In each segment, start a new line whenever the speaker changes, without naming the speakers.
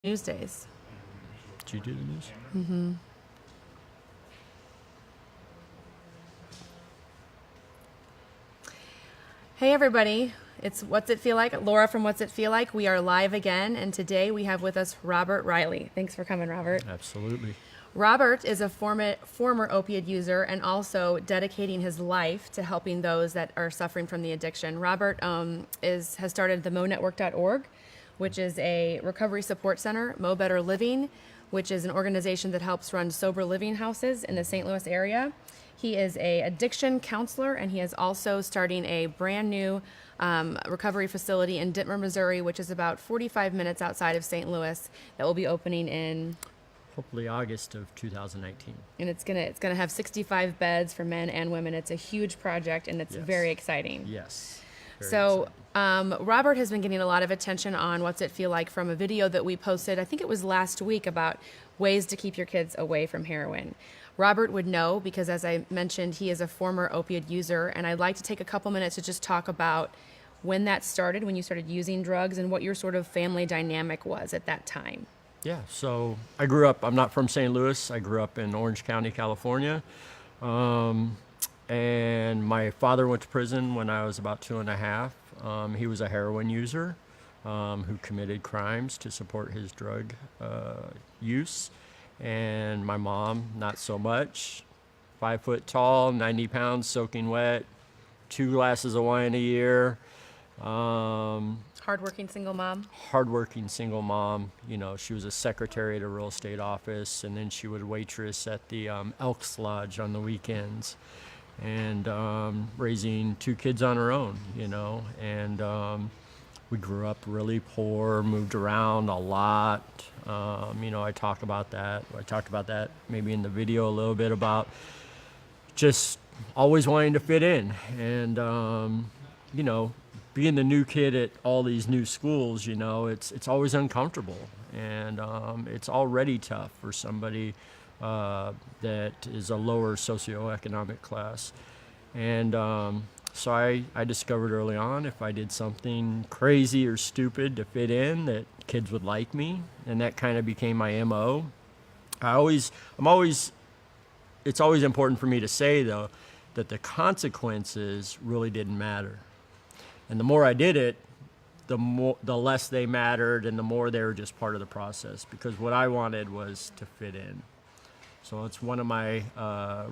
News days.
Did you do the news?
Mm-hmm. Hey everybody, it's What's It Feel Like? Laura from What's It Feel Like. We are live again, and today we have with us Robert Riley. Thanks for coming, Robert.
Absolutely.
Robert is a former opioid user and also dedicating his life to helping those that are suffering from the addiction. Robert has started the MoNetwork.org, which is a recovery support center, Mo Better Living, which is an organization that helps run sober living houses in the St. Louis area. He is a addiction counselor, and he is also starting a brand new recovery facility in Dittmer, Missouri, which is about 45 minutes outside of St. Louis, that will be opening in
hopefully August of 2019.
And it's gonna have 65 beds for men and women. It's a huge project, and it's very exciting.
Yes.
So Robert has been getting a lot of attention on What's It Feel Like from a video that we posted, I think it was last week, about ways to keep your kids away from heroin. Robert would know because, as I mentioned, he is a former opioid user, and I'd like to take a couple minutes to just talk about when that started, when you started using drugs, and what your sort of family dynamic was at that time.
Yeah, so I grew up, I'm not from St. Louis, I grew up in Orange County, California. And my father went to prison when I was about 2.5. He was a heroin user who committed crimes to support his drug use. And my mom, not so much. 5 foot tall, 90 pounds, soaking wet, 2 glasses of wine a year.
Hardworking single mom?
Hardworking single mom. You know, she was a secretary at a real estate office, and then she would waitress at the Elks Lodge on the weekends. And raising 2 kids on her own, you know. And we grew up really poor, moved around a lot. You know, I talked about that maybe in the video a little bit, about just always wanting to fit in. And, you know, being the new kid at all these new schools, you know, it's always uncomfortable. And it's already tough for somebody that is a lower socioeconomic class. And so I discovered early on, if I did something crazy or stupid to fit in, that kids would like me, and that kind of became my MO. It's always important for me to say, though, that the consequences really didn't matter. And the more I did it, the less they mattered, and the more they were just part of the process, because what I wanted was to fit in. So it's one of my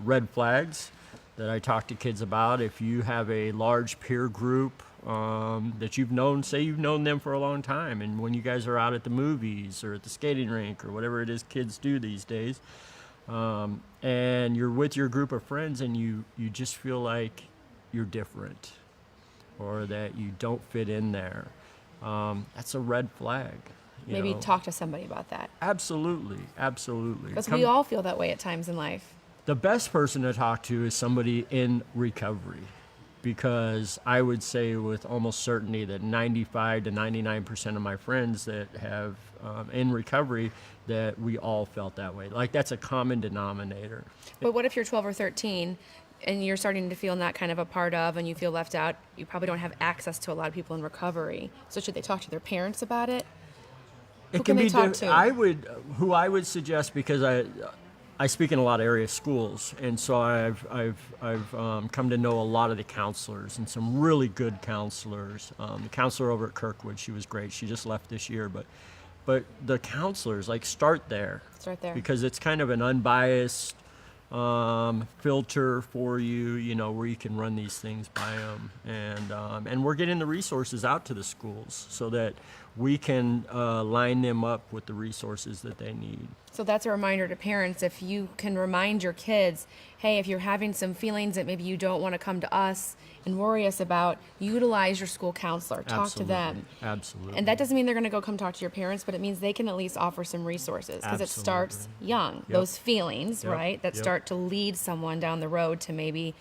red flags that I talk to kids about. If you have a large peer group that you've known, say you've known them for a long time, and when you guys are out at the movies or at the skating rink or whatever it is kids do these days, and you're with your group of friends and you just feel like you're different or that you don't fit in there, that's a red flag.
Maybe talk to somebody about that.
Absolutely.
Because we all feel that way at times in life.
The best person to talk to is somebody in recovery, because I would say with almost certainty that 95 to 99% of my friends that have in recovery, that we all felt that way. Like, that's a common denominator.
But what if you're 12 or 13 and you're starting to feel not kind of a part of, and you feel left out? You probably don't have access to a lot of people in recovery. So should they talk to their parents about it?
It
Who
can
can
be
they talk to?
Who I would suggest, because I speak in a lot of area schools, and so I've come to know a lot of the counselors, and some really good counselors. The counselor over at Kirkwood, she was great. She just left this year, but the counselors, like, start there.
Start there.
Because it's kind of an unbiased filter for you, you know, where you can run these things by them. And we're getting the resources out to the schools so that we can line them up with the resources that they need.
So that's a reminder to parents. If you can remind your kids, hey, if you're having some feelings that maybe you don't want to come to us and worry us about, utilize your school counselor. Talk to them.
Absolutely.
And that doesn't mean they're going to go come talk to your parents, but it means they can at least offer some resources, because it starts young.
Yep.
Those feelings, right, that
Yep.
start to lead someone down the road to maybe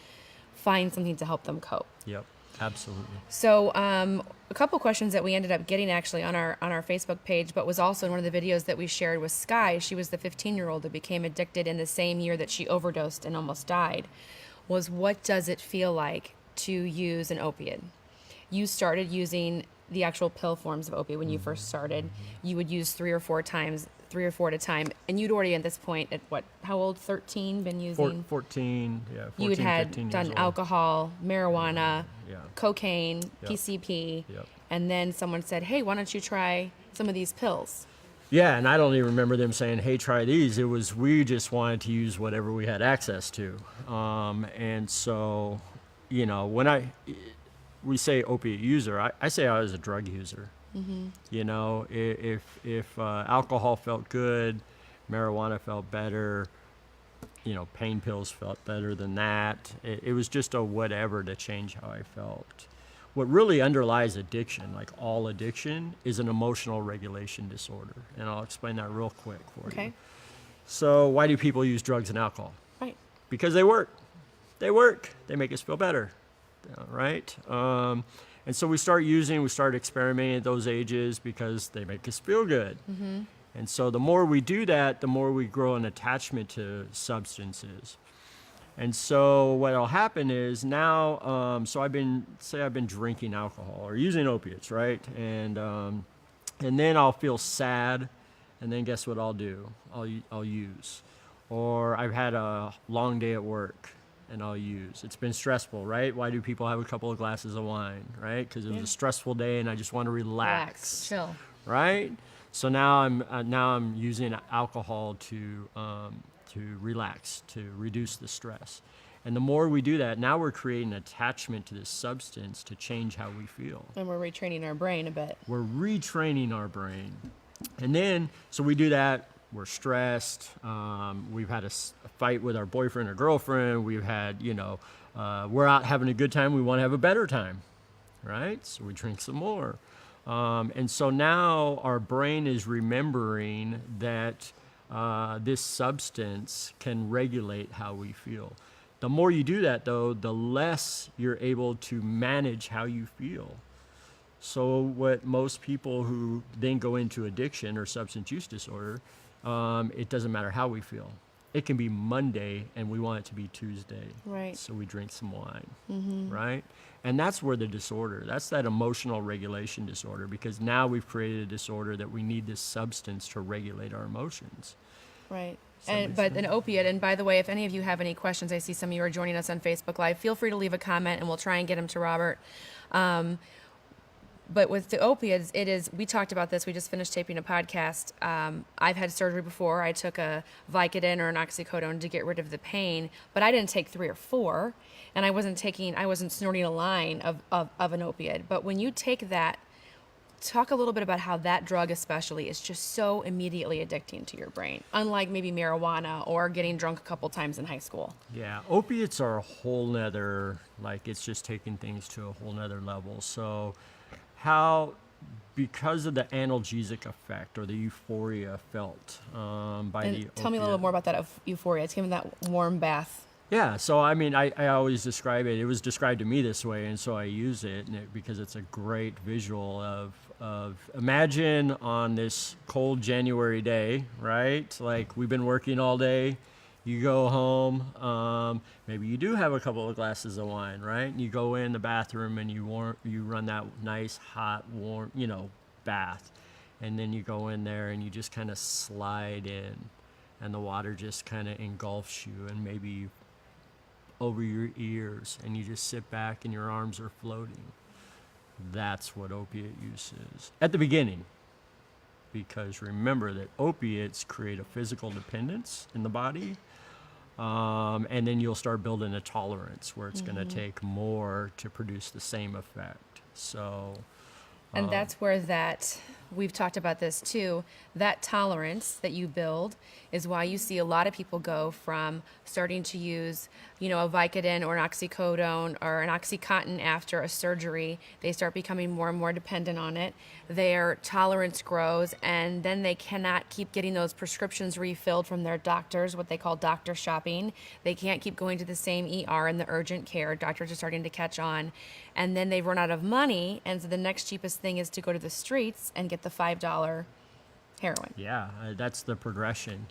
find something to help them cope.
Yep. Absolutely.
So a couple questions that we ended up getting actually on our Facebook page, but was also in one of the videos that we shared with Sky. She was the 15-year-old that became addicted in the same year that she overdosed and almost died. Was, what does it feel like to use an opiate? You started using the actual pill forms of opiate when you first started, you would use 3 or 4 at a time, and you'd already at this point at what? How old? 13? Been using?
14, yeah, 14,
You had
15 years
done
old.
alcohol, marijuana,
Yeah.
cocaine,
Yep.
PCP,
Yep.
and then someone said, "Hey, why don't you try some of these pills?"
Yeah, and I don't even remember them saying, "Hey, try these." It was we just wanted to use whatever we had access to, and so, when we say opiate user, I say I was a drug user. If alcohol felt good, marijuana felt better, pain pills felt better than that. It was just a whatever to change how I felt. What really underlies addiction, like all addiction, is an emotional regulation disorder. And I'll explain that real quick for you. So why do people use drugs and alcohol?
Right.
Because they work. They work. They make us feel better, right? And so we start experimenting at those ages because they make us feel good. And so the more we do that, the more we grow an attachment to substances. And so what'll happen is now, so I've been drinking alcohol or using opiates, right? And then I'll feel sad, and then guess what I'll do? I'll use. Or I've had a long day at work, and I'll use. It's been stressful, right? Why do people have a couple of glasses of wine, right? Because it was a stressful day, and I just want to relax,
chill,
right? So now I'm using alcohol to relax, to reduce the stress. And the more we do that, now we're creating attachment to this substance to change how we feel.
And we're retraining our brain a bit.
We're retraining our brain. And then, so we do that, we're stressed, we've had a fight with our boyfriend or girlfriend, we've had, we're out having a good time, we want to have a better time, right? So we drink some more. And so now our brain is remembering that this substance can regulate how we feel. The more you do that, though, the less you're able to manage how you feel. So what most people who then go into addiction or substance use disorder, it doesn't matter how we feel. It can be Monday and we want it to be Tuesday.
Right.
So we drink some wine, right? And that's where the disorder, that's that emotional regulation disorder, because now we've created a disorder that we need this substance to regulate our emotions.
Right. But an opiate, and by the way, if any of you have any questions, I see some of you are joining us on Facebook Live, feel free to leave a comment and we'll try and get them to Robert. But with the opiates, we talked about this, we just finished taping a podcast. I've had surgery before. I took a Vicodin or an oxycodone to get rid of the pain, but I didn't take 3 or 4, and I wasn't snorting a line of an opiate. But when you take that, talk a little bit about how that drug especially is just so immediately addicting to your brain, unlike maybe marijuana or getting drunk a couple times in high school.
Yeah, opiates are a whole nother, it's just taking things to a whole nother level. So because of the analgesic effect or the euphoria felt by the
Tell me a little bit more about that euphoria. It's giving that warm bath.
Yeah, so I always describe it. It was described to me this way, and so I use it, because it's a great visual of imagine on this cold January day, right? Like we've been working all day. You go home, maybe you do have a couple of glasses of wine, right? And you go in the bathroom and you run that nice, hot, warm, bath. And then you go in there and you just kind of slide in, and the water just kind of engulfs you and maybe over your ears, and you just sit back and your arms are floating. That's what opiate use is at the beginning. Because remember that opiates create a physical dependence in the body. And then you'll start building a tolerance where it's going to take more to produce the same effect. So,
and that's where we've talked about this too, that tolerance that you build is why you see a lot of people go from starting to use, a Vicodin or an oxycodone or an Oxycontin after a surgery. They start becoming more and more dependent on it. Their tolerance grows, and then they cannot keep getting those prescriptions refilled from their doctors, what they call doctor shopping. They can't keep going to the same ER in the urgent care. Doctors are starting to catch on. And then they run out of money, and so the next cheapest thing is to go to the streets and get the $5 heroin.
Yeah, that's the progression,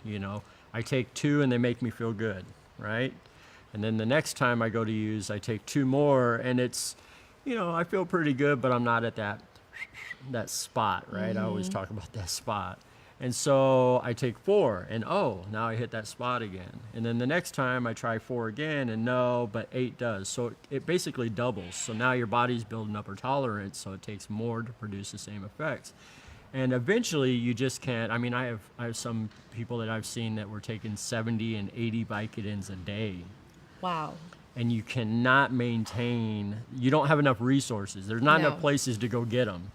I take 2 and they make me feel good, right? And then the next time I go to use, I take 2 more, and it's, I feel pretty good, but I'm not at that that spot, right? I always talk about that spot. And so I take 4 and now I hit that spot again. And then the next time I try 4 again and no, but 8 does. So it basically doubles. So now your body's building up a tolerance, so it takes more to produce the same effects. And eventually you just can't. I mean, I have some people that I've seen that were taking 70 and 80 Vicodins a day.
Wow.
And you cannot maintain, you don't have enough resources. There's not enough places to go get them.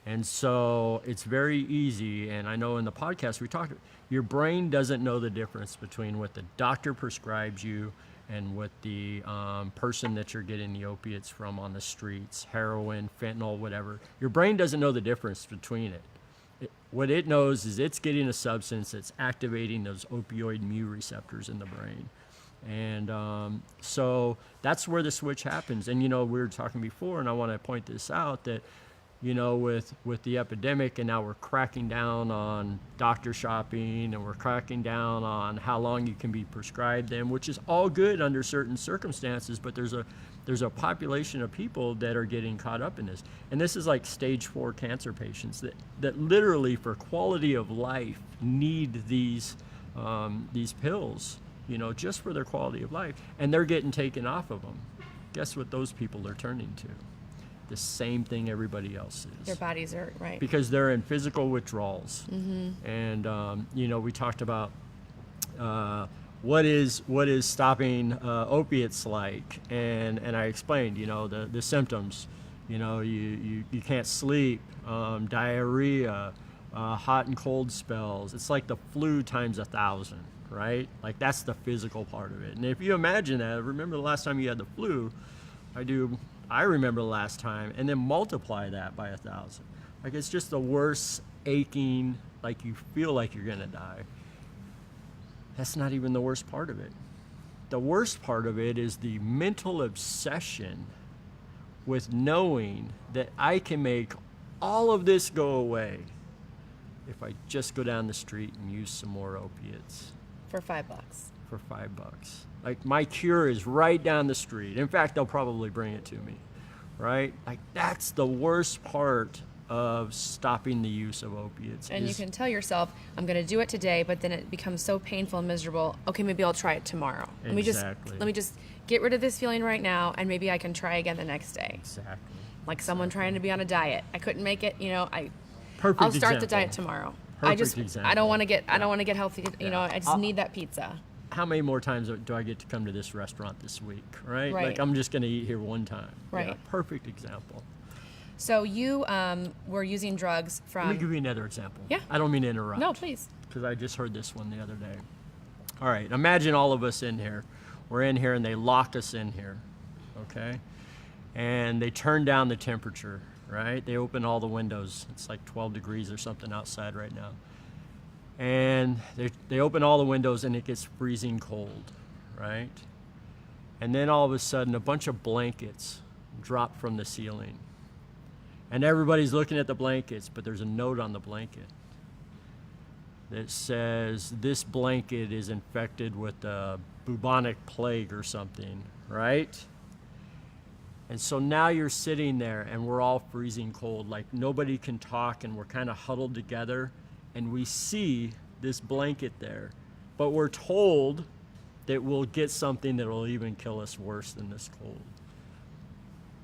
And so it's very easy, and I know in the podcast we talked, your brain doesn't know the difference between what the doctor prescribes you and what the person that you're getting the opiates from on the streets, heroin, fentanyl, whatever. Your brain doesn't know the difference between it. What it knows is it's getting a substance that's activating those opioid mu receptors in the brain. And so that's where the switch happens. And, we were talking before, and I want to point this out, that with the epidemic, and now we're cracking down on doctor shopping, and we're cracking down on how long you can be prescribed them, which is all good under certain circumstances, but there's a population of people that are getting caught up in this. And this is like stage 4 cancer patients that literally for quality of life need these pills, just for their quality of life, and they're getting taken off of them. Guess what those people are turning to? The same thing everybody else is.
Their bodies are, right.
Because they're in physical withdrawals. And, we talked about what is stopping opiates like. And I explained, the symptoms. You can't sleep, diarrhea, hot and cold spells. It's like the flu times 1,000, right? Like that's the physical part of it. And if you imagine that, remember the last time you had the flu, I remember the last time, and then multiply that by 1,000. Like it's just the worst aching, like you feel like you're gonna die. That's not even the worst part of it. The worst part of it is the mental obsession with knowing that I can make all of this go away if I just go down the street and use some more opiates.
For $5.
For $5. Like my cure is right down the street. In fact, they'll probably bring it to me, right? Like that's the worst part of stopping the use of opiates.
And you can tell yourself, I'm going to do it today, but then it becomes so painful and miserable. Okay, maybe I'll try it tomorrow.
Exactly.
Let me just get rid of this feeling right now, and maybe I can try again the next day.
Exactly.
Like someone trying to be on a diet. I couldn't make it,
Perfect
I'll start
example.
the diet tomorrow.
Example.
I don't want to get healthy, I just need that pizza.
How many more times do I get to come to this restaurant this week, right?
Right.
Like I'm just going to eat here one time.
Right.
Yeah, perfect example.
So you were using drugs from...
Let me give you another example.
Yeah.
I don't mean to interrupt.
No, please.
Because I just heard this one the other day. All right, imagine all of us in here. We're in here and they lock us in here, okay? And they turn down the temperature, right? They open all the windows. It's like 12 degrees or something outside right now. And they open all the windows and it gets freezing cold, right? And then all of a sudden a bunch of blankets drop from the ceiling. And everybody's looking at the blankets, but there's a note on the blanket that says this blanket is infected with the bubonic plague or something, right? And so now you're sitting there and we're all freezing cold, like nobody can talk and we're kind of huddled together and we see this blanket there, but we're told that we'll get something that will even kill us worse than this cold.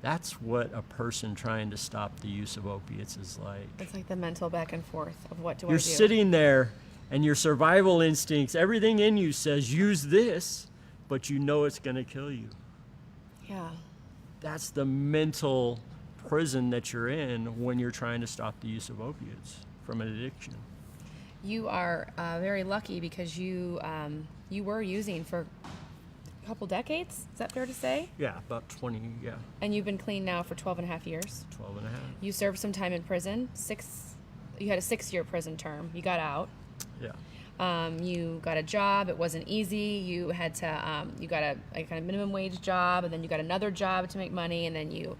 That's what a person trying to stop the use of opiates is like.
It's like the mental back and forth of what do I do?
You're sitting there and your survival instincts, everything in you says use this, but you know it's going to kill you.
Yeah.
That's the mental prison that you're in when you're trying to stop the use of opiates from an addiction.
You are very lucky because you were using for a couple decades. Is that fair to say?
Yeah, about 20, yeah.
And you've been clean now for 12 and a half years.
12 and a half.
You served some time in prison. You had a 6-year prison term. You got out.
Yeah.
You got a job. It wasn't easy. You had to, you got a kind of minimum wage job, and then you got another job to make money, and then you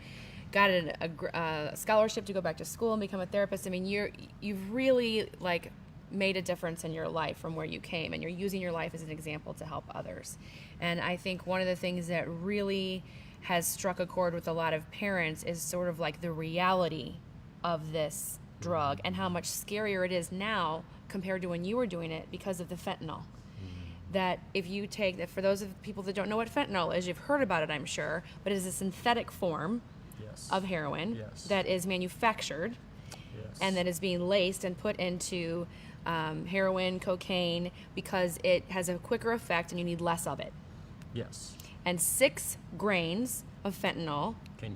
got a scholarship to go back to school and become a therapist. I mean, you've really like made a difference in your life from where you came, and you're using your life as an example to help others. And I think one of the things that really has struck a chord with a lot of parents is sort of like the reality of this drug and how much scarier it is now compared to when you were doing it because of the fentanyl. That if you take that, for those of people that don't know what fentanyl is, you've heard about it, I'm sure, but it is a synthetic form of heroin that is manufactured and that is being laced and put into heroin, cocaine, because it has a quicker effect and you need less of it.
Yes.
And 6 grains of fentanyl
can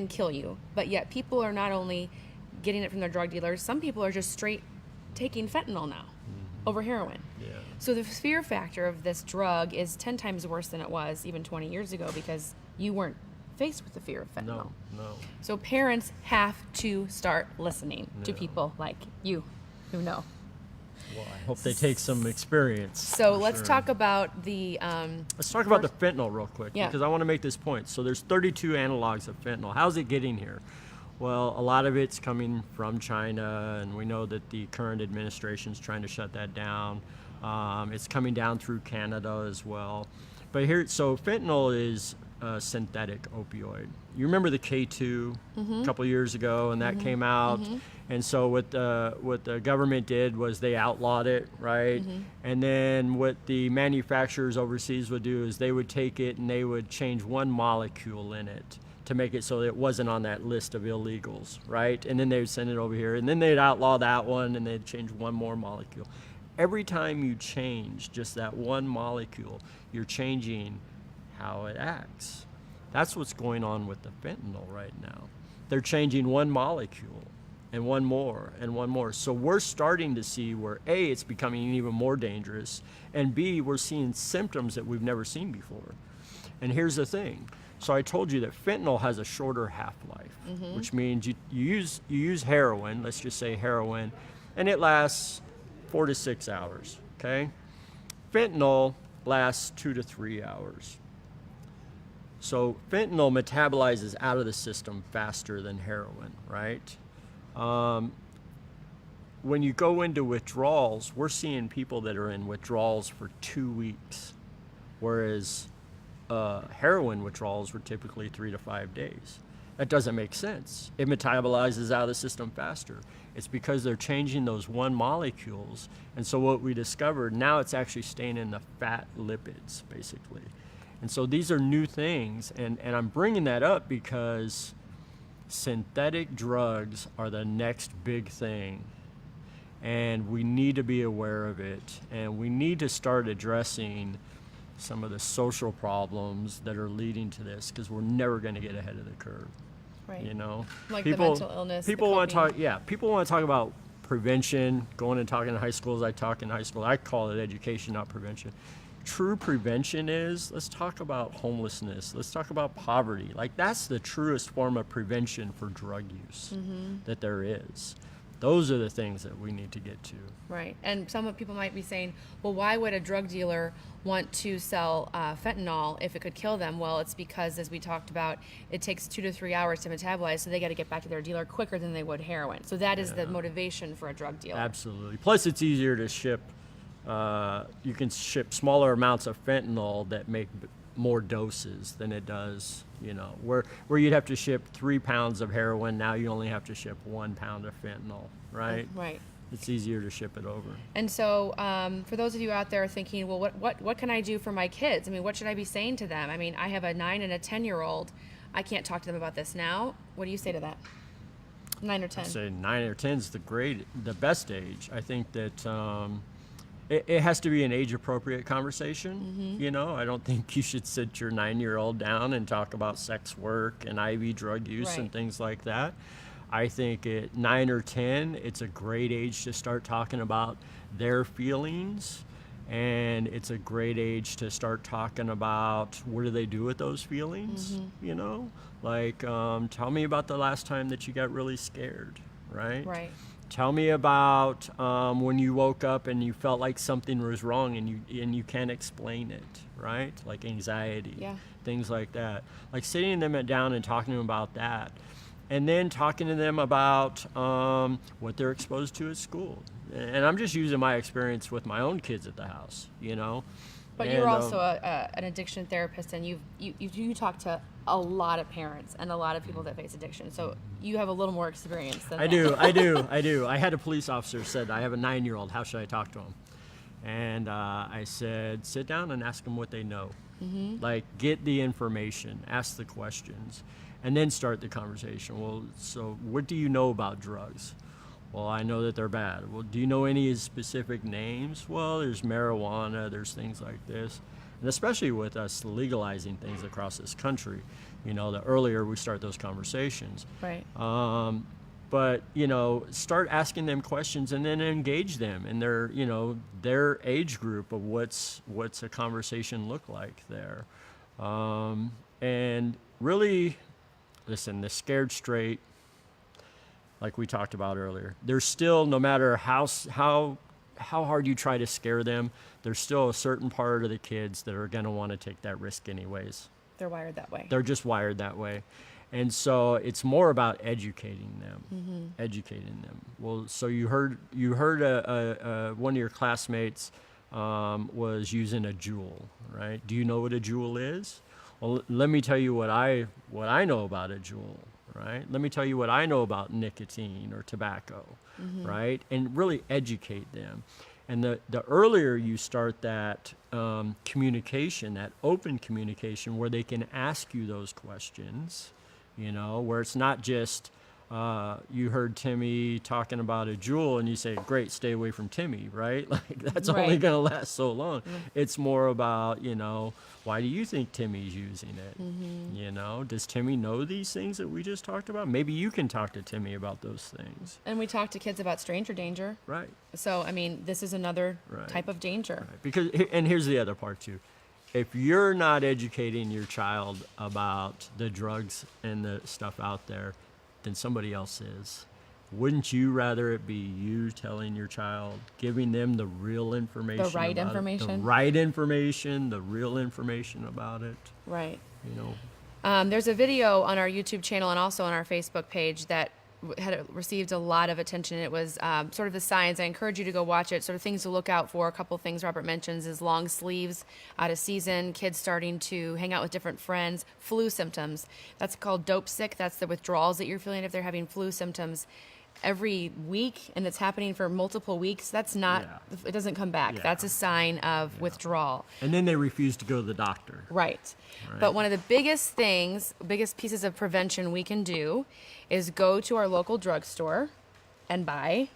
kill you.
But yet people are not only getting it from their drug dealers, some people are just straight taking fentanyl now over heroin.
Yeah.
So the fear factor of this drug is 10 times worse than it was even 20 years ago because you weren't faced with the fear of fentanyl.
No.
So parents have to start listening to people like you who know.
Well, I hope they take some experience.
So let's talk about the...
let's talk about the fentanyl real quick,
Yeah.
because I want to make this point. So there's 32 analogs of fentanyl. How's it getting here? Well, a lot of it's coming from China, and we know that the current administration's trying to shut that down. It's coming down through Canada as well. But here, so fentanyl is a synthetic opioid. You remember the K2 a couple years ago, and that came out. And so what the government did was they outlawed it, right? And then what the manufacturers overseas would do is they would take it and they would change one molecule in it to make it so that it wasn't on that list of illegals, right? And then they would send it over here, and then they'd outlaw that one, and they'd change one more molecule. Every time you change just that one molecule, you're changing how it acts. That's what's going on with the fentanyl right now. They're changing one molecule and one more and one more. So we're starting to see where A, it's becoming even more dangerous, and B, we're seeing symptoms that we've never seen before. And here's the thing. So I told you that fentanyl has a shorter half-life, which means you use heroin, let's just say heroin, and it lasts 4 to 6 hours, okay? Fentanyl lasts 2 to 3 hours. So fentanyl metabolizes out of the system faster than heroin, right? When you go into withdrawals, we're seeing people that are in withdrawals for 2 weeks, whereas heroin withdrawals were typically 3 to 5 days. That doesn't make sense. It metabolizes out of the system faster. It's because they're changing those one molecules. And so what we discovered, now it's actually staying in the fat lipids, basically. And so these are new things. And I'm bringing that up because synthetic drugs are the next big thing. And we need to be aware of it. And we need to start addressing some of the social problems that are leading to this, because we're never going to get ahead of the curve.
Right.
You know,
like the mental illness.
People want to talk. Yeah, people want to talk about prevention. Going and talking to high schools. I talk in high school. I call it education, not prevention. True prevention is, let's talk about homelessness. Let's talk about poverty. Like, that's the truest form of prevention for drug use that there is. Those are the things that we need to get to.
Right. And some people might be saying, well, why would a drug dealer want to sell fentanyl if it could kill them? Well, it's because, as we talked about, it takes 2 to 3 hours to metabolize, so they got to get back to their dealer quicker than they would heroin. So that is the motivation for a drug dealer.
Absolutely. Plus, it's easier to ship. You can ship smaller amounts of fentanyl that make more doses than it does, you know, where you'd have to ship 3 pounds of heroin, now you only have to ship 1 pound of fentanyl, right?
Right.
It's easier to ship it over.
And so for those of you out there thinking, well, what can I do for my kids? I mean, what should I be saying to them? I mean, I have a 9 and a 10-year-old. I can't talk to them about this now. What do you say to that? 9 or 10?
I say 9 or 10 is the best age. I think that it has to be an age-appropriate conversation. You know, I don't think you should sit your 9-year-old down and talk about sex work and IV drug use and things like that. I think at 9 or 10, it's a great age to start talking about their feelings, and it's a great age to start talking about what do they do with those feelings, you know? Like, tell me about the last time that you got really scared, right?
Right.
Tell me about when you woke up and you felt like something was wrong and you can't explain it, right? Like anxiety, things like that. Like sitting them down and talking to them about that. And then talking to them about what they're exposed to at school. And I'm just using my experience with my own kids at the house, you know.
But
And,
you're also an addiction therapist, and you talk to a lot of parents and a lot of people that face addiction. So you have a little more experience than
I
that.
do. I had a police officer said, I have a 9-year-old. How should I talk to him? And I said, sit down and ask them what they know. Like, get the information, ask the questions, and then start the conversation. Well, so what do you know about drugs? Well, I know that they're bad. Well, do you know any specific names? Well, there's marijuana, there's things like this. And especially with us legalizing things across this country, the earlier we start those conversations.
Right.
But, start asking them questions and then engage them in their age group of what's a conversation look like there. And really, listen, the scared straight, like we talked about earlier, there's still, no matter how hard you try to scare them, there's still a certain part of the kids that are going to want to take that risk anyways.
They're wired that way.
They're just wired that way. And so it's more about educating them, Well, so you heard one of your classmates was using a Juul, right? Do you know what a Juul is? Well, let me tell you what I know about a Juul, right? Let me tell you what I know about nicotine or tobacco, right? And really educate them. And the earlier you start that communication, that open communication, where they can ask you those questions, where it's not just you heard Timmy talking about a Juul and you say, great, stay away from Timmy, right? Like, that's only
Right.
going to last so long. It's more about, why do you think Timmy's using it? Does Timmy know these things that we just talked about? Maybe you can talk to Timmy about those things.
And we talk to kids about stranger danger.
Right.
So, this is another
Right.
type of danger.
Right. Because, and here's the other part too. If you're not educating your child about the drugs and the stuff out there, then somebody else is. Wouldn't you rather it be you telling your child, giving them the real information?
The right
about
information?
It, the right information, the real information about it.
Right.
You know.
There's a video on our YouTube channel and also on our Facebook page that had received a lot of attention. It was sort of the science. I encourage you to go watch it. Sort of things to look out for. A couple things Robert mentions is long sleeves out of season, kids starting to hang out with different friends, flu symptoms. That's called dope sick. That's the withdrawals that you're feeling if they're having flu symptoms every week and it's happening for multiple weeks. That's not, it doesn't come back.
Yeah.
That's a sign of withdrawal.
And then they refuse to go to the doctor.
Right. But one of the biggest pieces of prevention we can do is go to our local drugstore and buy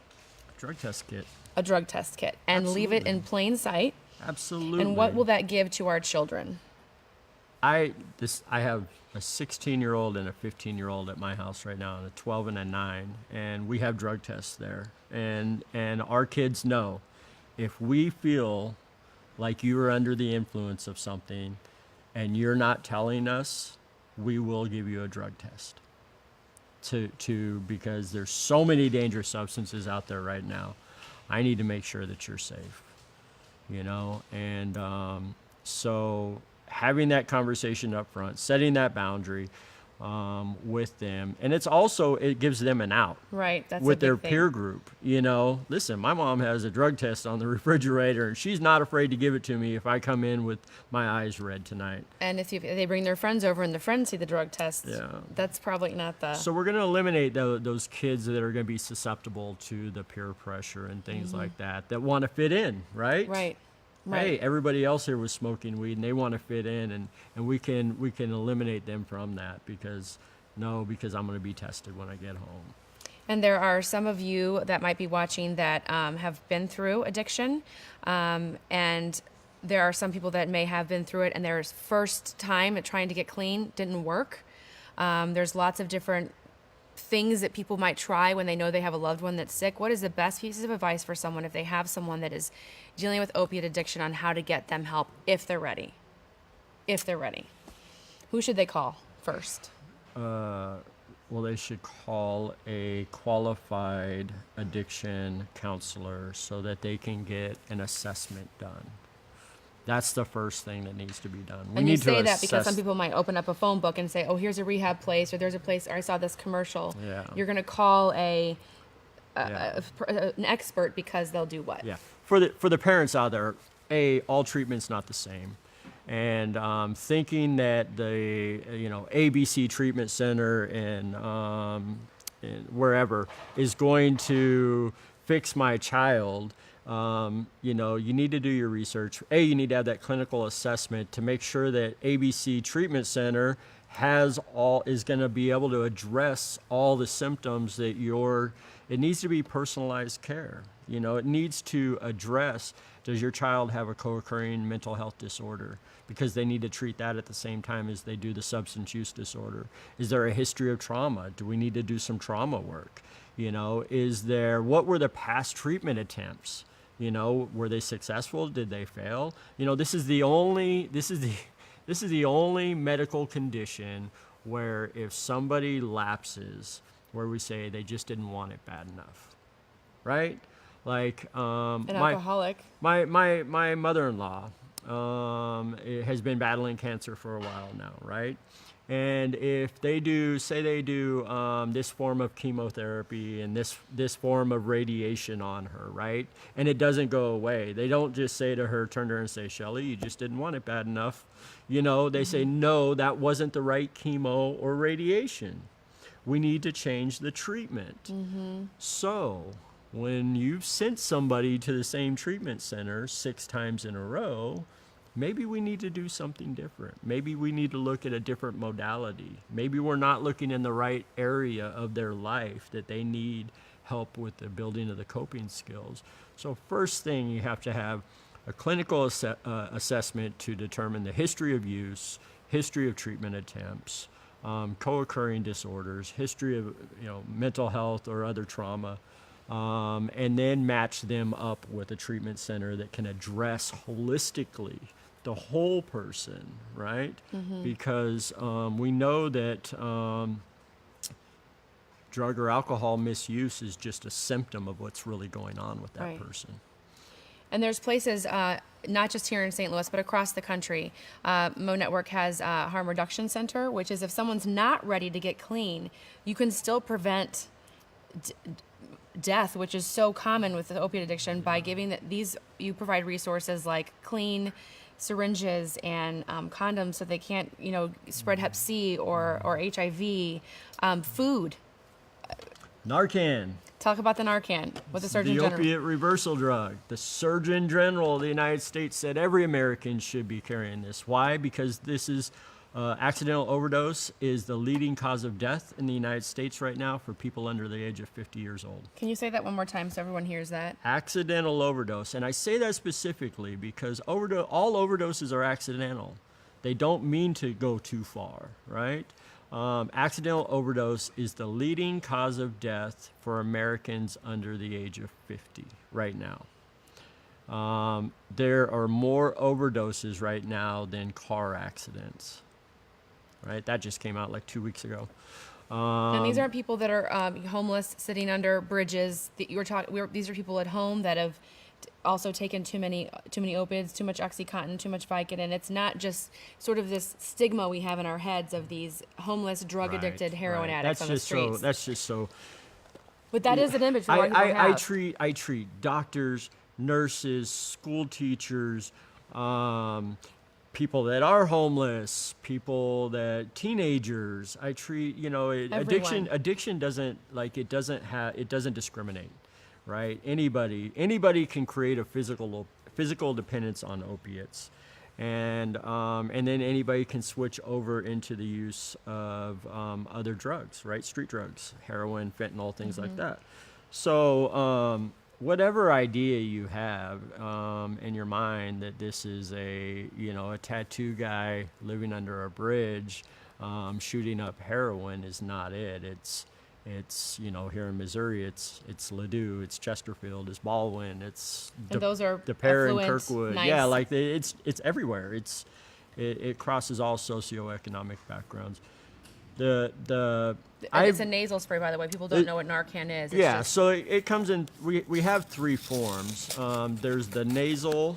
Drug test kit.
a drug test kit and leave it in plain sight.
Absolutely.
And what will that give to our children?
I have a 16-year-old and a 15-year-old at my house right now, and a 12 and a 9, and we have drug tests there. And our kids know if we feel like you are under the influence of something and you're not telling us, we will give you a drug test. Because there's so many dangerous substances out there right now. I need to make sure that you're safe, and so having that conversation up front, setting that boundary with them, and it gives them an out.
Right, that's
with
a big
their
thing.
peer group. Listen, my mom has a drug test on the refrigerator, and she's not afraid to give it to me if I come in with my eyes red tonight.
And if they bring their friends over and the friends see the drug test, that's probably not the...
So we're going to eliminate those kids that are going to be susceptible to the peer pressure and things like that want to fit in, right?
Right.
Hey, everybody else here was smoking weed and they want to fit in, and we can eliminate them from that because I'm going to be tested when I get home.
And there are some of you that might be watching that have been through addiction, and there are some people that may have been through it and their first time at trying to get clean didn't work. There's lots of different things that people might try when they know they have a loved one that's sick. What is the best pieces of advice for someone if they have someone that is dealing with opiate addiction on how to get them help if they're ready? If they're ready. Who should they call first?
Well, they should call a qualified addiction counselor so that they can get an assessment done. That's the first thing that needs to be done.
And you say that because some people might open up a phone book and say, oh, here's a rehab place, or there's a place, or I saw this commercial.
Yeah.
You're going to call an expert because they'll do what?
Yeah. For the parents out there, all treatment's not the same. And thinking that the ABC treatment center and wherever is going to fix my child, you need to do your research. You need to have that clinical assessment to make sure that ABC treatment center is going to be able to address all the symptoms that it needs to be personalized care. It needs to address, does your child have a co-occurring mental health disorder? Because they need to treat that at the same time as they do the substance use disorder. Is there a history of trauma? Do we need to do some trauma work? What were the past treatment attempts? Were they successful? Did they fail? This is the only medical condition where if somebody lapses, where we say they just didn't want it bad enough, right? Like
an alcoholic.
My mother-in-law has been battling cancer for a while now, right? And if they do this form of chemotherapy and this form of radiation on her, right? And it doesn't go away. They don't just say to her, turn to her and say, Shelley, you just didn't want it bad enough. They say, no, that wasn't the right chemo or radiation. We need to change the treatment. Mm-hmm. So when you've sent somebody to the same treatment center 6 times in a row, maybe we need to do something different. Maybe we need to look at a different modality. Maybe we're not looking in the right area of their life that they need help with the building of the coping skills. So first thing, you have to have a clinical assessment to determine the history of use, history of treatment attempts, co-occurring disorders, history of mental health or other trauma, and then match them up with a treatment center that can address holistically the whole person, right? Mm-hmm. Because we know that drug or alcohol misuse is just a symptom of what's really going on with that
right.
person.
And there's places, not just here in St. Louis, but across the country. Mo Network has a harm reduction center, which is if someone's not ready to get clean, you can still prevent death, which is so common with the opiate addiction, by giving you provide resources like clean syringes and condoms so they can't, spread Hep C or HIV, food.
Narcan.
Talk about the Narcan with the Surgeon General.
The opiate reversal drug. The Surgeon General of the United States said every American should be carrying this. Why? Because this is accidental overdose is the leading cause of death in the United States right now for people under the age of 50 years old.
Can you say that one more time so everyone hears that?
Accidental overdose. And I say that specifically because all overdoses are accidental. They don't mean to go too far, right? Accidental overdose is the leading cause of death for Americans under the age of 50 right now. There are more overdoses right now than car accidents, right? That just came out like 2 weeks ago.
And these aren't people that are homeless, sitting under bridges. These are people at home that have also taken too many opiates, too much Oxycontin, too much Vicodin. It's not just sort of this stigma we have in our heads of these homeless, drug-addicted heroin addicts on the streets.
That's just so.
But that is an image for what people have.
I treat doctors, nurses, school teachers, people that are homeless, teenagers. I treat, addiction doesn't discriminate. Right? Anybody can create a physical dependence on opiates, and then anybody can switch over into the use of other drugs, right? Street drugs, heroin, fentanyl, things mm-hmm. like that. So whatever idea you have in your mind that this is a tattoo guy living under a bridge shooting up heroin is not it. It's here in Missouri, it's Ladue, it's Chesterfield, it's Baldwin, it's
those are
DePere and Kirkwood.
Nice.
Yeah, like it's everywhere. It crosses all socioeconomic backgrounds.
It's a nasal spray, by the way. People don't know what Narcan is.
So it comes in. We have 3 forms. There's the nasal.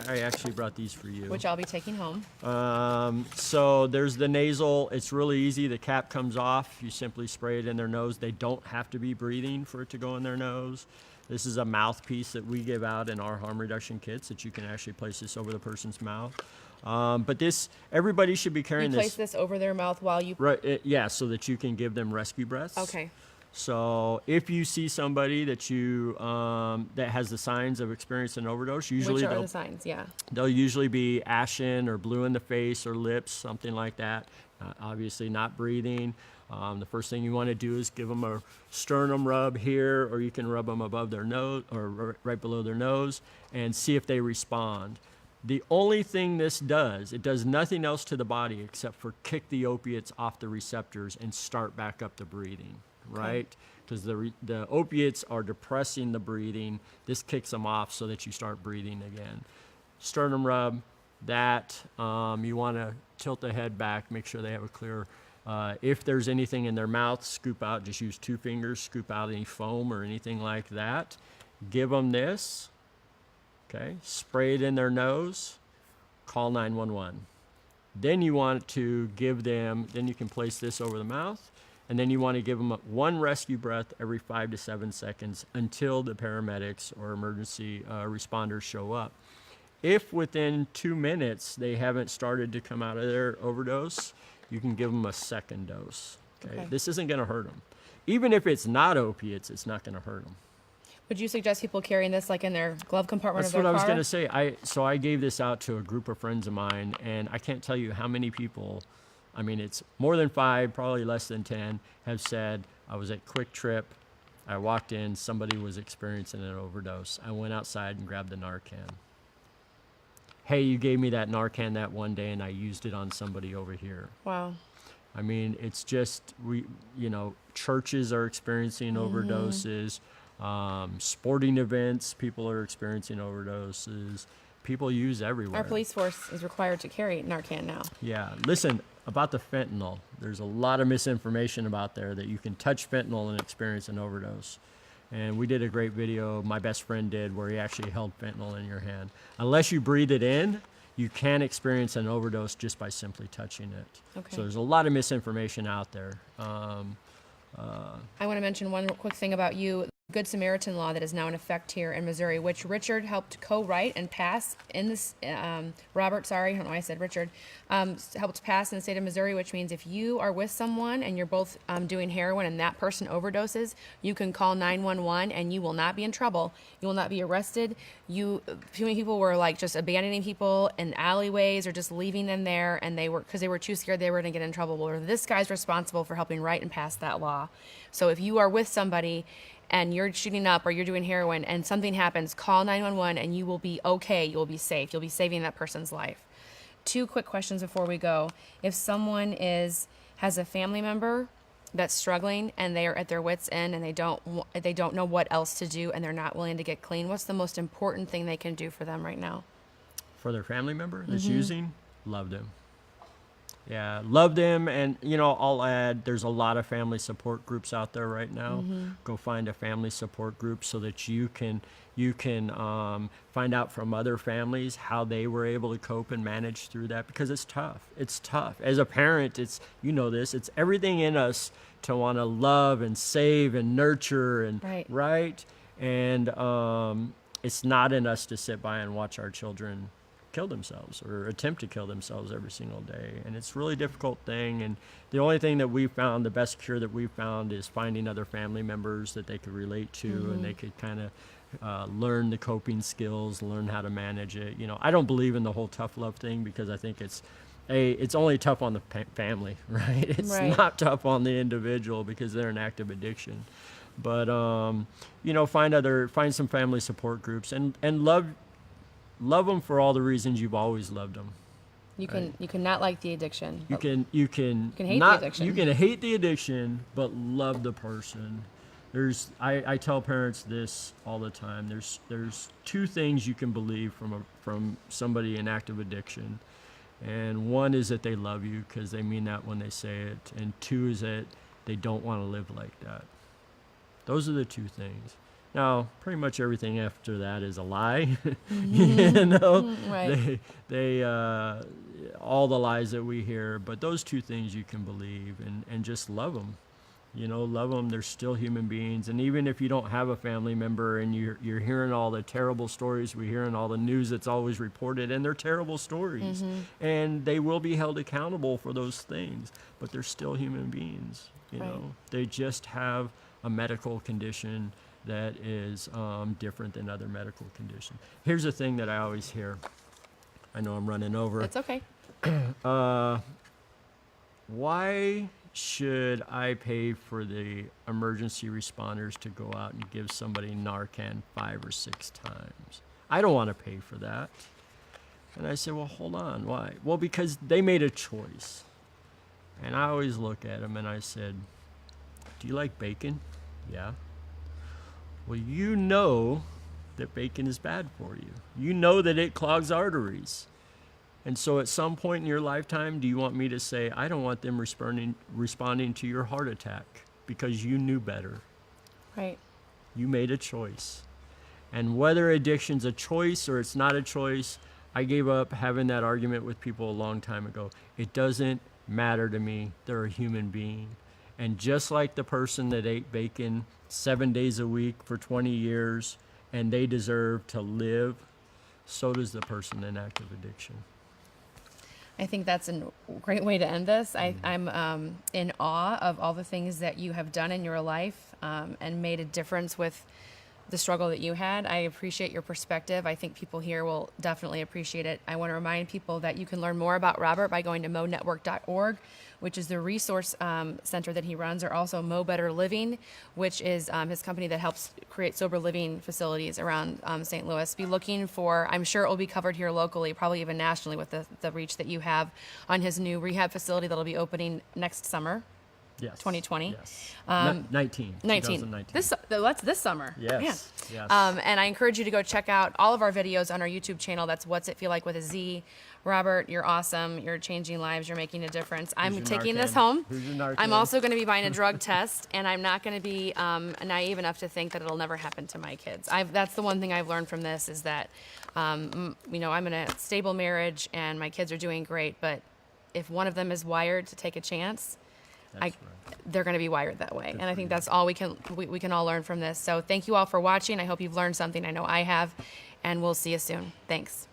I actually brought these for you.
Which I'll be taking home.
So there's the nasal. It's really easy. The cap comes off. You simply spray it in their nose. They don't have to be breathing for it to go in their nose. This is a mouthpiece that we give out in our harm reduction kits that you can actually place this over the person's mouth. But this, everybody should be carrying
You place this over their mouth while you...
Right, yeah, so that you can give them rescue breaths.
Okay.
So if you see somebody that you that has the signs of experiencing an overdose, usually
Which are the signs? Yeah.
they'll usually be ashen or blue in the face or lips, something like that. Obviously not breathing. The first thing you want to do is give them a sternum rub here, or you can rub them above their nose or right below their nose and see if they respond. The only thing this does, it does nothing else to the body except for kick the opiates off the receptors and start back up the breathing, right? Because the opiates are depressing the breathing. This kicks them off so that you start breathing again. Sternum rub, that you want to tilt the head back, make sure they have a clear... if there's anything in their mouth, scoop out, just use 2 fingers, scoop out any foam or anything like that. Give them this, okay? Spray it in their nose, call 911. Then you want to give them, then you can place this over the mouth, and then you want to give them 1 rescue breath every 5 to 7 seconds until the paramedics or emergency responders show up. If within 2 minutes they haven't started to come out of their overdose, you can give them a second dose. Okay? This isn't going to hurt them. Even if it's not opiates, it's not going to hurt them.
Would you suggest people carrying this like in their glove compartment
That's
of their
what
car?
I was going to say. So I gave this out to a group of friends of mine, and I can't tell you how many people, I mean, it's more than 5, probably less than 10, have said, I was at Quick Trip, I walked in, somebody was experiencing an overdose. I went outside and grabbed the Narcan. Hey, you gave me that Narcan that one day and I used it on somebody over here.
Wow.
I mean, it's just, churches are experiencing overdoses, sporting events, people are experiencing overdoses. People use everywhere.
Our police force is required to carry Narcan now.
Yeah. Listen, about the fentanyl, there's a lot of misinformation about there that you can touch fentanyl and experience an overdose. And we did a great video, my best friend did, where he actually held fentanyl in your hand. Unless you breathe it in, you can experience an overdose just by simply touching it.
Okay.
So there's a lot of misinformation out there.
I want to mention one quick thing about you. Good Samaritan law that is now in effect here in Missouri, which Richard helped co-write and pass in this, Robert, sorry, I don't know why I said Richard, helped pass in the state of Missouri, which means if you are with someone and you're both doing heroin and that person overdoses, you can call 911 and you will not be in trouble. You will not be arrested. Too many people were like just abandoning people in alleyways or just leaving them there, and because they were too scared they were going to get in trouble. Well, this guy's responsible for helping write and pass that law. So if you are with somebody and you're shooting up or you're doing heroin and something happens, call 911 and you will be okay. You'll be safe. You'll be saving that person's life. 2 quick questions before we go. If someone has a family member that's struggling and they are at their wits' end and they don't know what else to do and they're not willing to get clean, what's the most important thing they can do for them right now?
For their family member that's using, love them. Yeah, love them. And, I'll add, there's a lot of family support groups out there right now. Go find a family support group so that you can find out from other families how they were able to cope and manage through that, because it's tough. It's tough. As a parent, it's everything in us to want to love and save and nurture and right. And it's not in us to sit by and watch our children kill themselves or attempt to kill themselves every single day. And it's a really difficult thing. And the only thing that we found, the best cure that we've found, is finding other family members that they could relate to and they could kind of learn the coping skills, learn how to manage it. I don't believe in the whole tough love thing, because I think it's only tough on the family, right? It's not tough on the individual because they're in active addiction. But, find some family support groups and love them for all the reasons you've always loved them. You
can not like the addiction.
You can
hate the addiction.
You can hate the addiction, but love the person. I tell parents this all the time. There's 2 things you can believe from somebody in active addiction, and one is that they love you because they mean that when they say it, and 2 is that they don't want to live like that. Those are the 2 things. Now, pretty much everything after that is a lie.
Right.
They all the lies that we hear, but those 2 things you can believe and just love them. You know, love them. They're still human beings. And even if you don't have a family member and you're hearing all the terrible stories we hear in all the news that's always reported, and they're terrible stories, and they will be held accountable for those things, but they're still human beings. You know, they just have a medical condition that is different than other medical conditions. Here's the thing that I always hear. I know I'm running over.
It's okay.
Why should I pay for the emergency responders to go out and give somebody Narcan 5 or 6 times? I don't want to pay for that. And I said, well, hold on. Why? Well, because they made a choice. And I always look at them and I said, do you like bacon? Yeah. Well, you know that bacon is bad for you. You know that it clogs arteries. And so at some point in your lifetime, do you want me to say, I don't want them responding to your heart attack because you knew better?
Right.
You made a choice. And whether addiction's a choice or it's not a choice, I gave up having that argument with people a long time ago. It doesn't matter to me. They're a human being. And just like the person that ate bacon 7 days a week for 20 years and they deserve to live, so does the person in active addiction.
I think that's a great way to end this. I'm in awe of all the things that you have done in your life and made a difference with the struggle that you had. I appreciate your perspective. I think people here will definitely appreciate it. I want to remind people that you can learn more about Robert by going to monetwork.org, which is the resource center that he runs, or also Mo Better Living, which is his company that helps create sober living facilities around St. Louis. Be looking for, I'm sure it will be covered here locally, probably even nationally with the reach that you have on his new rehab facility that'll be opening next summer.
Yes.
2020.
Yes.
19.
2019.
That's this summer.
Yes.
Man.
Yes.
And I encourage you to go check out all of our videos on our YouTube channel. That's What's It Feel Like with a Z. Robert, you're awesome. You're changing lives. You're making a difference. I'm taking this home.
Who's your Narcan?
I'm also going to be buying a drug test, and I'm not going to be naive enough to think that it'll never happen to my kids. That's the one thing I've learned from this is that, I'm in a stable marriage, and my kids are doing great. But if one of them is wired to take a chance, they're going to be wired that way. And I think that's all we can all learn from this. So thank you all for watching. I hope you've learned something. I know I have. And we'll see you soon. Thanks.